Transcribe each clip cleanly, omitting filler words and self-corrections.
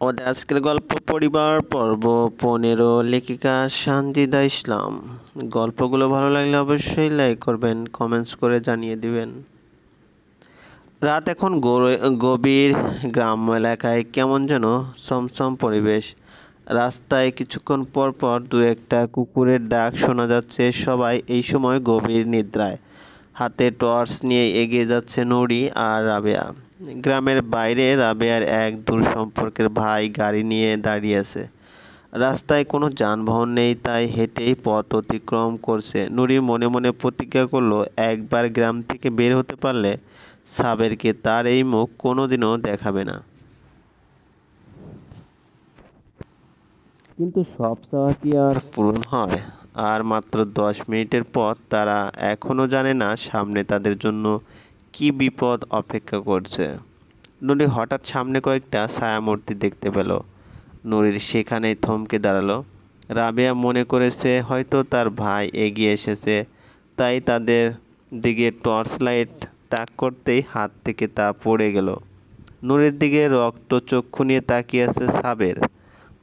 আমাদের আজকের গল্প পরিবার পর্ব 15, লেখিকা সানজিদা ইসলাম। গল্পগুলো ভালো লাগলে অবশ্যই লাইক করবেন, কমেন্টস করে জানিয়ে দিবেন। রাত এখন গভীর। গ্রাম্য এলাকায় কেমন যেন ছমছম পরিবেশ। রাস্তায় কিছুক্ষণ পর পর দু একটা কুকুরের ডাক শোনা যাচ্ছে। সবাই এই সময় গভীর নিদ্রায়। হাতে টর্চ নিয়ে এগিয়ে যাচ্ছে নুরি আর রাবেয়া। গ্রামের বাইরে রাবেয়ার এক দূর সম্পর্কের ভাই গাড়ি নিয়ে দাঁড়িয়ে আছে। রাস্তায় কোনো যানবাহন নেই, তাই হেঁটেই পথ অতিক্রম করছে। নুরি মনে মনে প্রতিজ্ঞা করলো, একবার গ্রাম থেকে বের হতে পারলে সাবেরকে তার এই মুখ কোনোদিনও দেখাবে না। কিন্তু সব চাওয়া কি আর পূরণ হয়? আর মাত্র 10 মিনিটের পথ। তারা এখনো জানে না সামনে তাদের জন্য কি বিপদ অপেক্ষা করছে। নুরি হঠাৎ সামনে কয়েকটা ছায়ামূর্তি দেখতে পেল। নুরির সেখানেই থমকে দাঁড়ালো। রাবেয়া মনে করেছে হয়তো তার ভাই এগিয়ে এসেছে, তাই তাদের দিকে টর্চ লাইট তাক করতেই হাত থেকে তা পড়ে গেল। নুরির দিকে রক্ত চক্ষু নিয়ে তাকিয়ে আছে সাবের।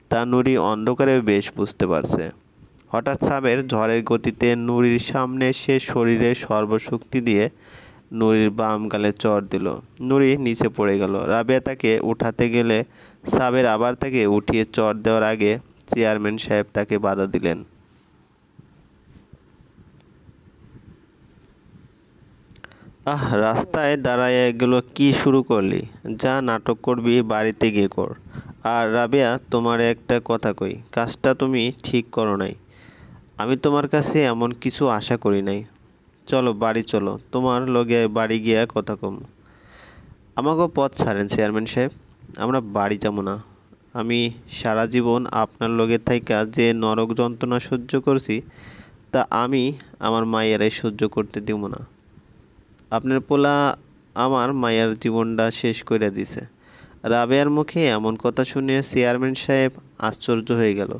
তা নুরি অন্ধকারে বেশ বুঝতে পারছে। হঠাৎ সাবের ঝড়ের গতিতে নুরির সামনে সে শরীরে সর্বশক্তি দিয়ে নুরির বাম গালে চড় দিল। নুরি নিচে পড়ে গেল। রাবেয়া তাকে উঠাতে গেলে সাবের আবার তাকে উঠিয়ে চড় দেওয়ার আগে চেয়ারম্যান সাহেব তাকে বাধা দিলেন। রাস্তায় দাঁড়ায় এগুলো কি শুরু করলি? যা নাটক করবি বাড়িতে গিয়ে কর। আর রাবেয়া, তোমার একটা কথা কই, কাজটা তুমি ঠিক করো নাই। আমি তোমার কাছে এমন কিছু আশা করি নাই। চলো বাড়ি চলো, তোমার লগে বাড়ি গিয়া কথা কম। আমাকে পথ ছাড়েন চেয়ারম্যান সাহেব, আমরা বাড়ি যাবো না। আমি সারা জীবন আপনার লগে থাইকা যে নরক যন্ত্রণা সহ্য করছি, তা আমি আমার মায়েরাই সহ্য করতে দিব না। আপনার পোলা আমার মায়ের জীবনটা শেষ করে দিছে। রাবেয়ার মুখে এমন কথা শুনে চেয়ারম্যান সাহেব আশ্চর্য হয়ে গেল।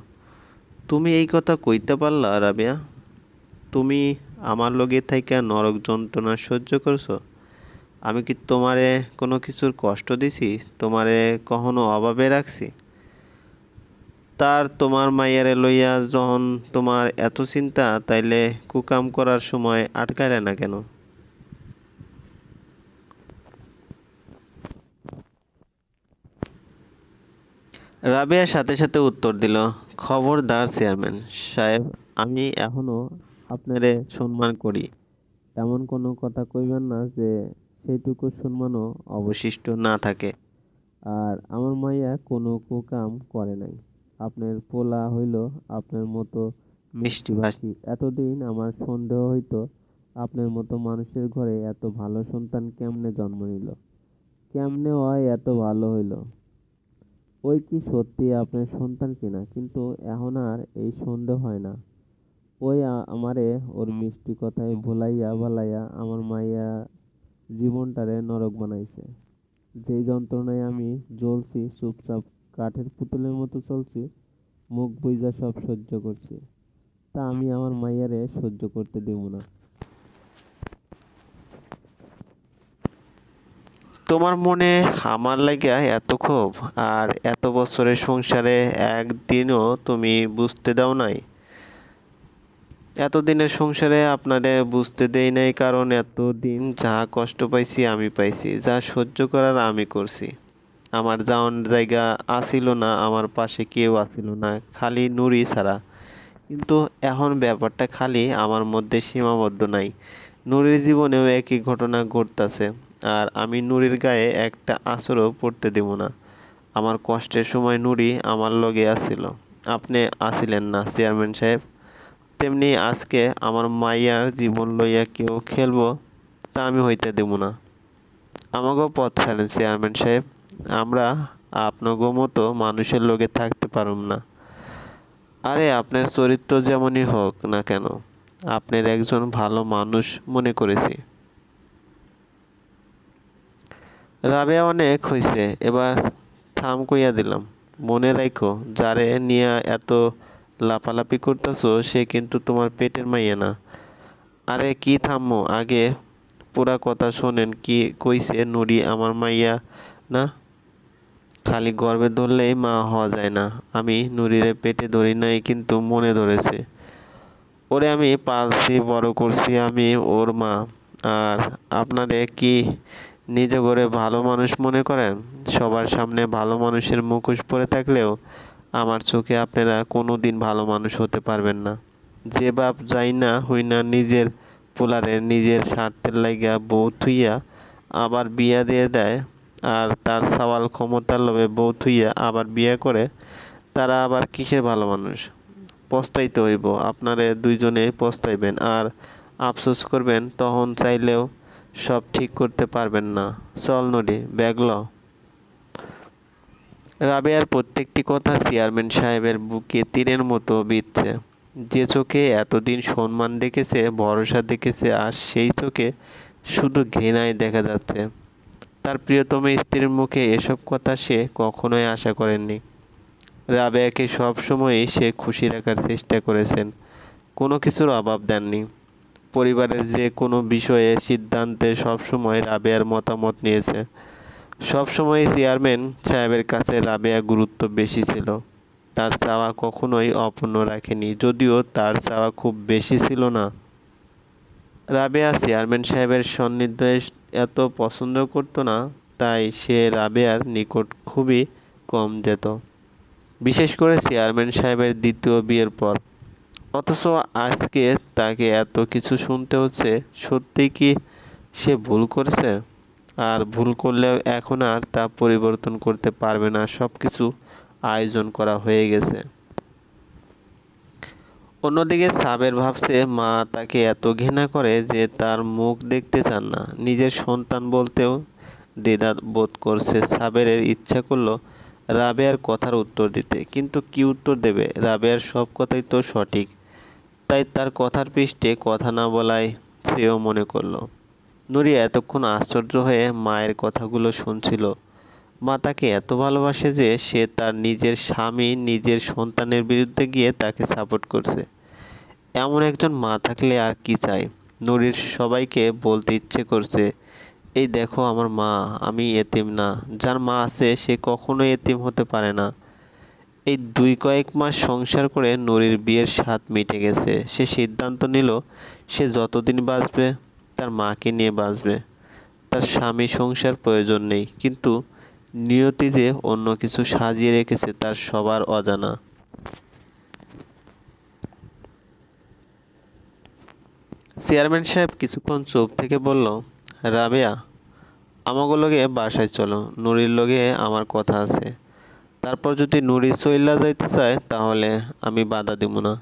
তুমি এই কথা কইতে পারলা রাবেয়া? তুমি আমার লগে থাইকা নরক যন্ত্রণা সহ্য করছো? আমি কি তোমারে কোনো কিছুর কষ্ট দিছি? তোমারে কখনো অভাবে রাখছি? তার তোমার মাইয়ারে লইয়া যখন তোমার এত চিন্তা, তাইলে কুকাম করার সময় আটকাইলে না কেন? রাবেয়ার সাথে সাথে উত্তর দিল, খবরদার চেয়ারম্যান সাহেব, আমি এখনো আপনারে সম্মান করি। এমন কোনো কথা কইবেন না যে সেইটুকু সম্মানও অবশিষ্ট না থাকে। আর আমার মাইয়া কোনো কুকাম করে নাই। আপনার পোলা হইল আপনার মতো মিষ্টিভাষী। এতদিন আমার সন্দেহ হইতো আপনার মতো মানুষের ঘরে এত ভালো সন্তান কেমনে জন্ম নিল, কেমনে হয় এত ভালো হইল। ওই কি সত্যি আপনার সন্তান কিনা, কিন্তু এখন আর এই সন্দেহ হয় না। ওই আমারে ওর মিষ্টি কথায় ভুলাইয়া ভালাইয়া আমার মাইয়া জীবনটারে নরক বানাইছে। যেই যন্ত্রণায় আমি জ্বলছি, চুপচাপ কাঠের পুতুলের মতো চলছি, মুখ বুইজা সব সহ্য করছি। তা আমি আমার মাইয়ারে সহ্য করতে দিব না। তোমার মনে আমার লাগিয়া এত ক্ষোভ, আর এত বছরের সংসারে একদিনও তুমি বুঝতে দাও নাই। এতদিনের সংসারে আপনারে বুঝতে দেই নাই, কারণ এতদিন যা কষ্ট পাইছি আমি পাইছি, যা সহ্য করার আমি করছি। আমার যাওন জায়গা আসিল না, আমার পাশে কেউ আসিল না, খালি নুরি ছাড়া। কিন্তু এখন ব্যাপারটা খালি আমার মধ্যে সীমাবদ্ধ নাই। নুরির জীবনেও একই ঘটনা ঘটতাছে, আর আমি নুরির গায়ে একটা আঁচড়ও পড়তে দিব না। আমার কষ্টের সময় নুরি আমার লগে আসিল, আপনি আসিলেন না চেয়ারম্যান সাহেব। তেমনি আজকে আমার মাইয়ার জীবন লইয়া কেউ খেলবো, তা আমি হইতে দেব না। আমাকেও পথ ছাড়েন চেয়ারম্যান সাহেব, আমরা আপনাগো মতো মানুষের লগে থাকতে পারুম না। আরে আপনার চরিত্র যেমনই হোক না কেন, আপনার একজন ভালো মানুষ মনে করেছি। রাবেয়া, অনেক হইছে, এবার থাম কইয়া দিলাম। মনে রাইখো, যারে নিয়া এত লাফালাফি করতেছো সে কিন্তু তোমার পেটের মাইয়া না। আরে কি থামো, আগে পুরা কথা শোনেন। কি কইছে নুরি আমার মাইয়া না? খালি গর্ভে ধরলেই মা হওয়া যায় না। আমি নুরিরে পেটে ধরি নাই, কিন্তু মনে ধরেছে। ওরে আমি পালছি, বড় করছি, আমি ওর মা। আর আপনারে কি নিজ করে ভালো মানুষ মনে করেন? সবার সামনে ভালো মানুষের মুখোশ পরে থাকলেও আমার চোখে আপনারা কোনো দিন ভালো মানুষ হতে পারবেন না। যে বাপ যাই না হই না নিজের পোলারে নিজের স্বার্থের লাইগা বউ থুইয়া আবার বিয়া দিয়ে দেয়, আর তার সওয়াল ক্ষমতার লোভে বউ থুইয়া আবার বিয়া করে, তারা আবার কিসের ভালো মানুষ? পস্তাইতে হইব, আপনারে দুইজনে পস্তাইবেন আর আফসোস করবেন, তখন চাইলেও সব ঠিক করতে পারবেন না। চল নড়ি, ব্যাগ ল। রাবেয়ার প্রত্যেকটি কথা চেয়ারম্যান সাহেবের বুকে তীরের মতো বিঁধছে। যে চোখে এতদিন সম্মান দেখেছে, ভরসা দেখেছে, আর সেই চোখে শুধু ঘৃণাই দেখা যাচ্ছে। তার প্রিয়তম স্ত্রীর মুখে এসব কথা সে কখনোই আশা করেননি। রাবেয়াকে সবসময়ই সে খুশি রাখার চেষ্টা করেছেন, কোনো কিছুর অভাব দেননি। পরিবারের যে কোনো বিষয়ে সিদ্ধান্তে সবসময় রাবেয়ার মতামত নিয়েছে। সবসময় চেয়ারম্যান সাহেবের কাছে রাবেয়া গুরুত্ব বেশি ছিল। তার চাওয়া কখনোই অপূর্ণ রাখেনি, যদিও তার চাওয়া খুব বেশি ছিল না। রাবেয়া চেয়ারম্যান সাহেবের সান্নিধ্য এত পছন্দ করতো না, তাই সে রাবেয়ার নিকট খুবই কম যেত, বিশেষ করে চেয়ারম্যান সাহেবের দ্বিতীয় বিয়ের পর। অথচ আজকে তাকে এত কিছু শুনতে হচ্ছে। সত্যি কি সে ভুল করেছে? আর ভুল করলেও এখন আর তা পরিবর্তন করতে পারবে না, সব কিছু আয়োজন করা হয়ে গেছে। অন্যদিকে সাবের ভাবছে মা তাকে এত ঘৃণা করে যে তার মুখ দেখতে চান না। নিজের সন্তান বলতেও দ্বিধা বোধ করছে। সাবেরের ইচ্ছা করলো রাবেয়ার কথার উত্তর দিতে, কিন্তু কি উত্তর দেবে? রাবেয়ার সব কথাই তো সঠিক, তাই তার কথার পৃষ্ঠে কথা না বলাই শ্রেয় মনে করলো। নুরি এতক্ষণ আশ্চর্য হয়ে মায়ের কথাগুলো শুনছিল। মা তাকে এত ভালোবাসে যে সে তার নিজের স্বামী, নিজের সন্তানের বিরুদ্ধে গিয়ে তাকে সাপোর্ট করছে। এমন একজন মা থাকলে আর কি চাই? নুরির সবাইকে বলতে ইচ্ছে করছে, এই দেখো আমার মা, আমি এতিম না। যার মা আছে সে কখনোই এতিম হতে পারে না। এই কয়েক মাস সংসার করে নুরির বিয়ের স্বাদ মিটে গেছে। সে সিদ্ধান্ত নিল সে যতদিন বাঁচবে তার মাকে নিয়ে বাঁচবে। তার স্বামী সংসার প্রয়োজন নেই, কিন্তু নিয়তি যে অন্য কিছু সাজিয়ে রেখেছে তার সবার অজানা। চেয়ারম্যান সাহেব কিছুক্ষণ চুপ থেকে বলল, রাবেয়া, আমাগো লগে বাসায় চলো, নুরির লগে আমার কথা আছে। তারপর যদি নুরি চইলা যাইতে চায় তাহলে আমি বাধা দিব না।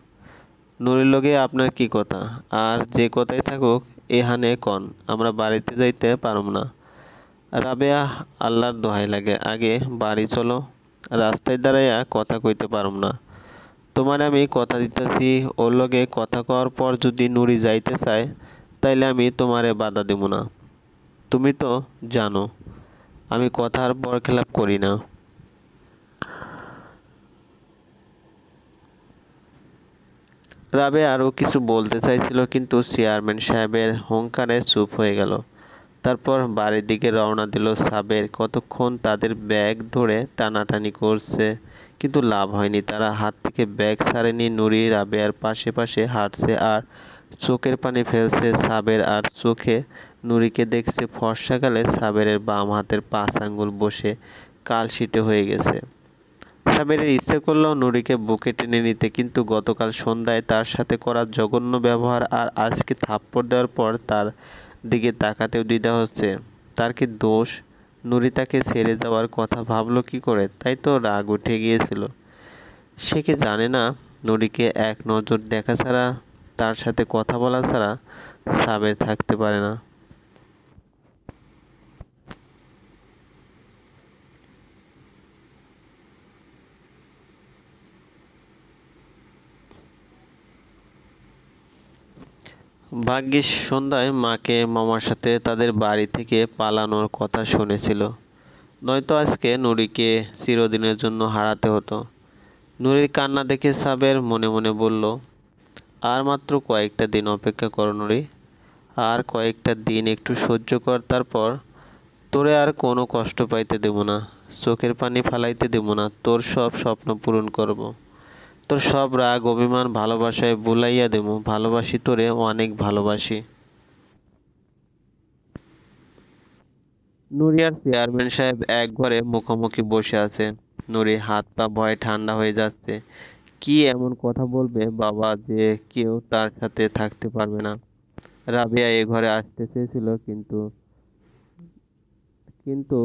নুরির লগে আপনার কি কথা? আর যে কথাই থাকুক এহানে কন, আমরা বাড়িতে যাইতে পারুম না। রাবেয়া, আল্লাহর দোহাই লাগে, আগে বাড়ি চলো। রাস্তায় দাঁড়াইয়া কথা কইতে পারুম না। তোমার আমি কথা দিতেছি, ওর লগে কথা কওয়ার পর যদি নুরি যাইতে চায় তাইলে আমি তোমারে বাধা দিব না। তুমি তো জানো আমি কথার বরখেলাপ করি না। রাবেয়া আরও কিছু বলতে চাইছিল, কিন্তু চেয়ারম্যান সাহেবের হুংকারে চুপ হয়ে গেল। তারপর বাড়ির দিকে রওনা দিল সাবের। কতক্ষণ তাদের ব্যাগ ধরে টানাটানি করছে, কিন্তু লাভ হয়নি। তারা হাত থেকে ব্যাগ ছাড়েনি। নুরি রাবেয়ার পাশে পাশে হাঁটছে আর চোখের পানি ফেলছে। সাবের আর চোখে নুরিকে দেখছে। ফর্সাকালে সাবেরের বাম হাতের 5 আঙ্গুল বসে কালশিটে হয়ে গেছে। সাবেরের ইচ্ছে করলো নুরিকে বুকে টেনে নিতে, কিন্তু গতকাল সন্ধ্যায় তার সাথে করা জঘন্য ব্যবহার আর আজকে থাপ্পড় দেওয়ার পর তার দিকে তাকাতেও দ্বিধা হচ্ছে। তার কি দোষ? নুরি তাকে ছেড়ে যাওয়ার কথা ভাবলো কি করে? তাই তো রাগ উঠে গিয়েছিল। সে কি জানে না নুরিকে এক নজর দেখা ছাড়া, তার সাথে কথা বলা ছাড়া সাবের থাকতে পারে না। ভাগ্যিস সন্ধ্যায় মাকে মামার সাথে তাদের বাড়ি থেকে পালানোর কথা শুনেছিল, নয়তো আজকে নুরিকে চিরদিনের জন্য হারাতে হতো। নুরির কান্না দেখে সাবের মনে মনে বলল, আর মাত্র কয়েকটা দিন অপেক্ষা করো নুরি, আর কয়েকটা দিন একটু সহ্য কর, তারপর তোরে আর কোনো কষ্ট পাইতে দেব না, চোখের পানি ফালাইতে দেব না, তোর সব স্বপ্ন পূরণ করব। তোর সব রাগ অভিমান ভালোবাসায় বুলাইয়া দেব, ভালোবাসি তোরে অনেক ভালোবাসি। নুরি আর চেয়ারম্যান সাহেব এক ঘরে মুখোমুখি বসে আছে। নুরি হাত পা ভয়ে ঠান্ডা হয়ে যাচ্ছে। কি এমন কথা বলবে বাবা যে কেউ তার সাথে থাকতে পারবে না। রাবেয়া এ ঘরে আসতে চেয়েছিল, কিন্তু কিন্তু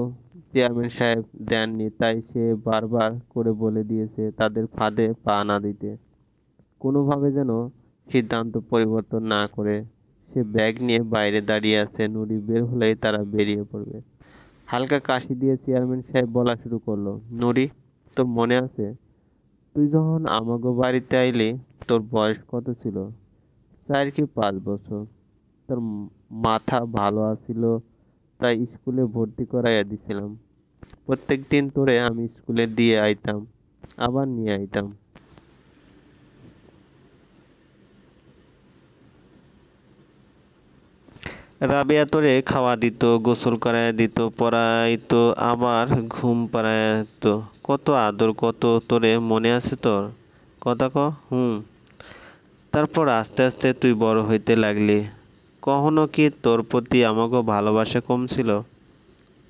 চেয়ারম্যান সাহেব দেননি, তাই সে বারবার করে বলে দিয়েছে তাদের ফাঁদে পা না দিতে। কোনোভাবে যেন সিদ্ধান্ত পরিবর্তন না করে সে ব্যাগ নিয়ে বাইরে দাঁড়িয়ে আছে। নুরি বের হলেই তারা বেরিয়ে পড়বে। হালকা কাশি দিয়ে চেয়ারম্যান সাহেব বলা শুরু করলো, নুরি, তোর মনে আছে তুই যখন আমাগো বাড়িতে আইলি তোর বয়স কত ছিল? 4 কি 5 বছর। তোর মাথা ভালো আছিল, তাই স্কুলে ভর্তি করাইয়া দিছিলাম। প্রত্যেক দিন তোরে আমি স্কুলে দিয়ে আইতাম, আবার নিয়ে আইতাম। রাবেয়া তোরে খাওয়া দিত, গোসল করাইয়া দিত, পড়াইতো, আবার ঘুম পাড়াইত। কত আদর, কত তোরে মনে আছে তোর? কথা ক। হুম। তারপর আস্তে আস্তে তুই বড় হইতে লাগলি। কখনো কি তোর প্রতি আমাকে ভালোবাসা কম ছিল?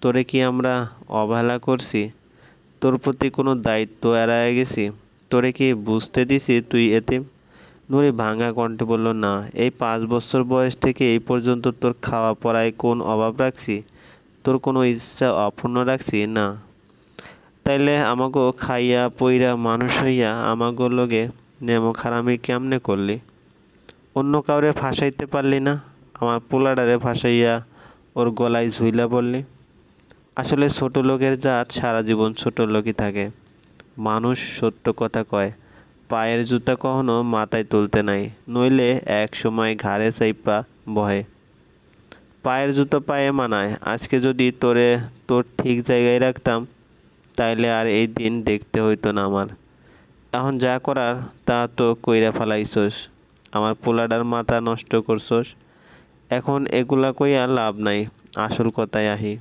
তোরে কি আমরা অবহেলা করছি? তোর প্রতি কোনো দায়িত্ব এড়ায় গেছি? তোরে কি বুঝতে দিছি তুই এতিম? নুরি ভাঙা কণ্ঠে বলল, না, এই 5 বছর বয়স থেকে এই পর্যন্ত তোর খাওয়া পড়ায় কোন অভাব রাখছি? তোর কোনো ইচ্ছা অপূর্ণ রাখছি? না। তাইলে আমাগো খাইয়া পইরা মানুষ হইয়া আমাগো লগে নেমো খারামি কেমনে করলি? অন্য কাউরে ফাঁসাইতে পারলি না, আমার পোলাডারে ফাঁসাইয়া ওর গলায় ঝুইলা পড়লি। আসলে ছোট লোকের জাত সারা জীবন ছোট লোকই থাকে। মানুষ সত্য কথা কয়, পায়ের জুতা কখনো মাথায় তুলতে নাই, নইলে এক সময় ঘাড়ে চাইপা বহে। পায়ের জুতো পায়ে মানায়। আজকে যদি তোরে তোর ঠিক জায়গায় রাখতাম, তাইলে আর এই দিন দেখতে হইতো না আমার। এখন যা করার তা তো কইরা ফেলাইছস, আমার পোলাডার মাথা নষ্ট করছস। এখন এগুলা কইয়া লাভ নাই, আসল কথায় আহি।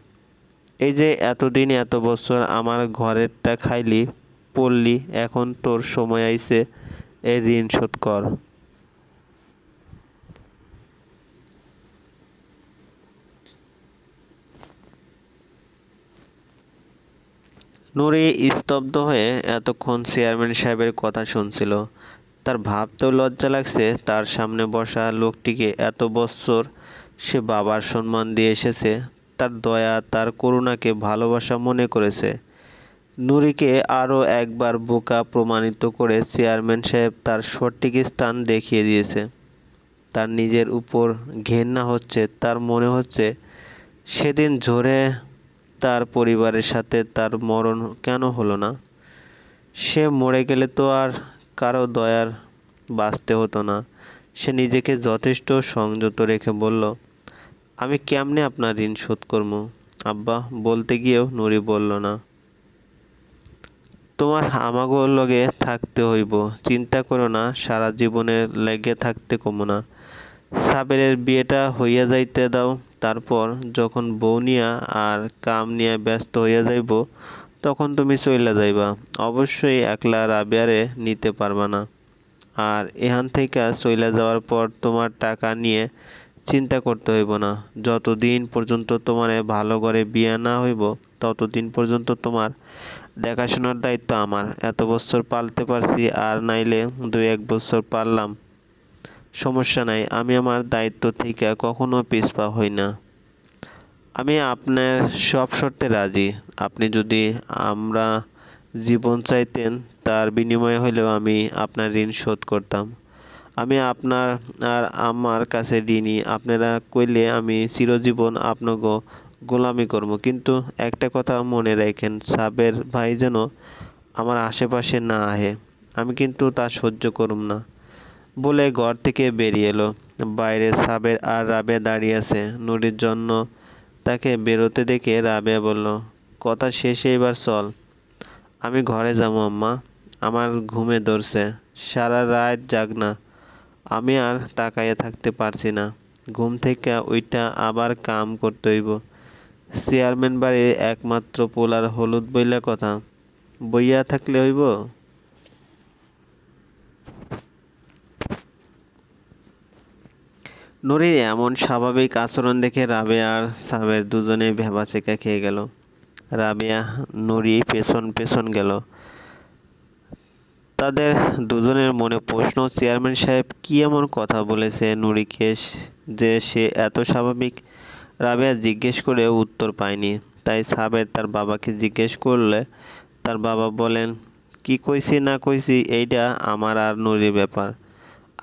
এই যে এতদিন এত বছর আমার ঘরেরটা খাইলি পড়লি, এখন তোর সময় আইছে এই ঋণ শোধ কর। নুরি স্তব্ধ হয়ে এতক্ষণ চেয়ারম্যান সাহেবের কথা শুনছিল। তার ভাবতেও লজ্জা লাগছে, তার সামনে বসা লোকটিকে এত বছর সে বাবার সম্মান দিয়ে এসেছে, তার দয়া তার করুণাকে ভালোবাসা মনে করেছে। নুরিকে আরও একবার বোকা প্রমাণিত করে চেয়ারম্যান সাহেব তার সঠিক স্থান দেখিয়ে দিয়েছে। তার নিজের উপর ঘেন্না হচ্ছে, তার মনে হচ্ছে সেদিন ঝড়ে তার পরিবারের সাথে তার মরণ কেন হলো না? সে মরে গেলে তো আর কারো দয়ার বাঁচতে হতো না। সে নিজেকে যথেষ্ট সংযত রেখে বলল, আমি কেমনে আপনার ঋণ শোধ করবো আব্বা? বলতে গিয়েও নুরি বলল না। তোমার আমাগো লগে থাকতে হইব, চিন্তা করো না, সারা জীবনের লেগে থাকতে কমো না। সাবেরের বিয়েটা হইয়া যাইতে দাও, তারপর যখন বউ নিয়া আর কাম নিয়ে ব্যস্ত হইয়া যাইব, তখন তুমি চইলা যাইবা। অবশ্যই একলা রাবেয়ারে নিতে পারবা না। আর এখান থেকে চইলা যাওয়ার পর তোমার টাকা নিয়ে চিন্তা করতে হইব না। যতদিন পর্যন্ত তোমারে ভালো করে বিয়ে না হইব, ততদিন পর্যন্ত তোমার দেখাশোনার দায়িত্ব আমার। এত বছর পালতে পারছি, আর নাইলে 2-1 বছর পারলাম, সমস্যা নাই। আমি আমার দায়িত্ব থেকে কখনো পিছপা হই না। আমি আপনার সব শর্তে রাজি। আপনি যদি আমরা জীবন চাইতেন, তার বিনিময়ে হইলেও আমি আপনার ঋণ শোধ করতাম। আমি আপনার আর আমার কাছে ঋণী। আপনারা কইলে আমি চিরজীবন আপনাকে গোলামি করব। কিন্তু একটা কথা মনে রাখেন, সাবের ভাই যেন আমার আশেপাশে না আহে। আমি কিন্তু তা সহ্য করুম না। বলে ঘর থেকে বেরিয়ে এলো। বাইরে সাবের আর রাবেয়া দাঁড়িয়ে আছে। নুরির জন্য তাকে বেরোতে দেখে রাবেয়া বলল, কথা শেষে এবার চল। আমি ঘরে যাবো আম্মা, আমার ঘুমে ধরছে। সারা রাত জাগনা, আমি আর তাকাইয়া থাকতে পারছি না। ঘুম থেকে ওইটা আবার কাম করতে হইব। চেয়ারম্যান বাড়ির একমাত্র পোলার হলুদ বইলা কথা, বইয়া থাকলে হইব? নুরির এমন স্বাভাবিক আচরণ দেখে রাবেয়া আর সাবের দুজনেই ভ্যাবাচেকা খেয়ে গেল। রাবেয়া নুরি পেছন পেছন গেল। তাদের দুজনের মনে প্রশ্ন, চেয়ারম্যান সাহেব কি এমন কথা বলেছে নুরিকে যে সে এত স্বাভাবিক? রাবেয়া জিজ্ঞেস করে উত্তর পায়নি। তাই সাবের তার বাবাকে জিজ্ঞেস করলে তার বাবা বলেন, কি কইছি না কইছি এইটা আমার আর নুরির ব্যাপার।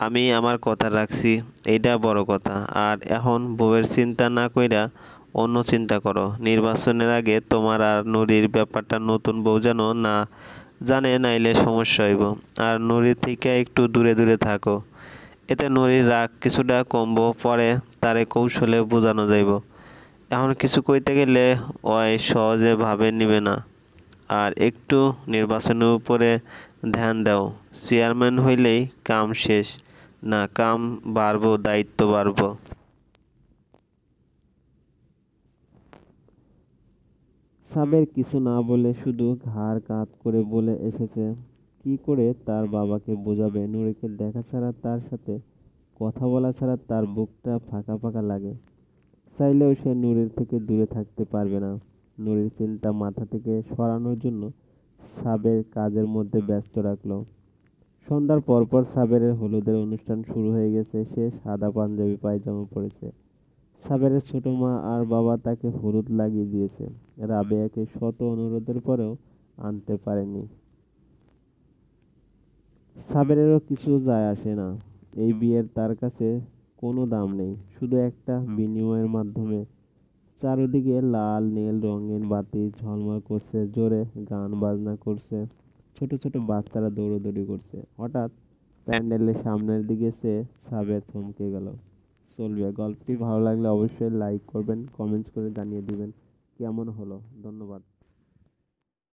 আমি আমার কথা রাখছি, এইটা বড় কথা। আর এখন বউয়ের চিন্তা না কইরা অন্য চিন্তা করো। নির্বাচনের আগে তোমার আর নুরির ব্যাপারটা নতুন বউ যেন না জানে, নাইলে সমস্যা হইব। আর নুরির থেকে একটু দূরে দূরে থাকো। এতে নুরির রাগ কিছুটা কমবো, পরে তারে কৌশলে বোঝানো যাইব। এখন কিছু কইতে গেলে ওই সহজে ভাবে নিবে না। আর একটু নির্বাচনের উপরে ধ্যান দাও। চেয়ারম্যান হইলেই কাম শেষ না, কাম বাড়বো, দায়িত্ব বাড়বো। সাবের কিছু না বলে শুধু ঘাড় কাত করে বলে এসেছে, কি করে তার বাবাকে বোঝাবে নুরিকে দেখা ছাড়া, তার সাথে কথা বলা ছাড়া তার বুকটা ফাঁকা ফাঁকা লাগে। চাইলেও সে নুরির থেকে দূরে থাকতে পারবে না। নুরির চিন্তা মাথা থেকে সরানোর জন্য সাবের কাজের মধ্যে ব্যস্ত রাখলো। সন্ধ্যার পরপর সাবেরের হলুদের অনুষ্ঠান শুরু হয়ে গেছে। সে সাদা পাঞ্জাবি পায়জামা পরেছে। সাবেরের ছোট মা আর বাবা তাকে হলুদ লাগিয়ে দিয়েছে। রাবেয়াকে শত অনুরোধের পরেও আনতে পারেনি। সাবেরেরও কিছু যায় আসে না। এই বিয়ের তার কাছে কোনো দাম নেই, শুধু একটা বিনিময়ের মাধ্যমে। চারদিকে লাল নীল রঙিন বাতি ঝলমল করছে, জোরে গান বাজনা করছে, ছোট ছোট বাচ্চারা দৌড়াদৌড়ি করছে। হঠাৎ প্যান্ডেলের সামনের দিকে চেয়ে সাবের থমকে গেল। চলবে, গল্পটি ভালো লাগলে অবশ্যই লাইক করবেন, কমেন্টস করে জানিয়ে দিবেন কেমন হলো। ধন্যবাদ।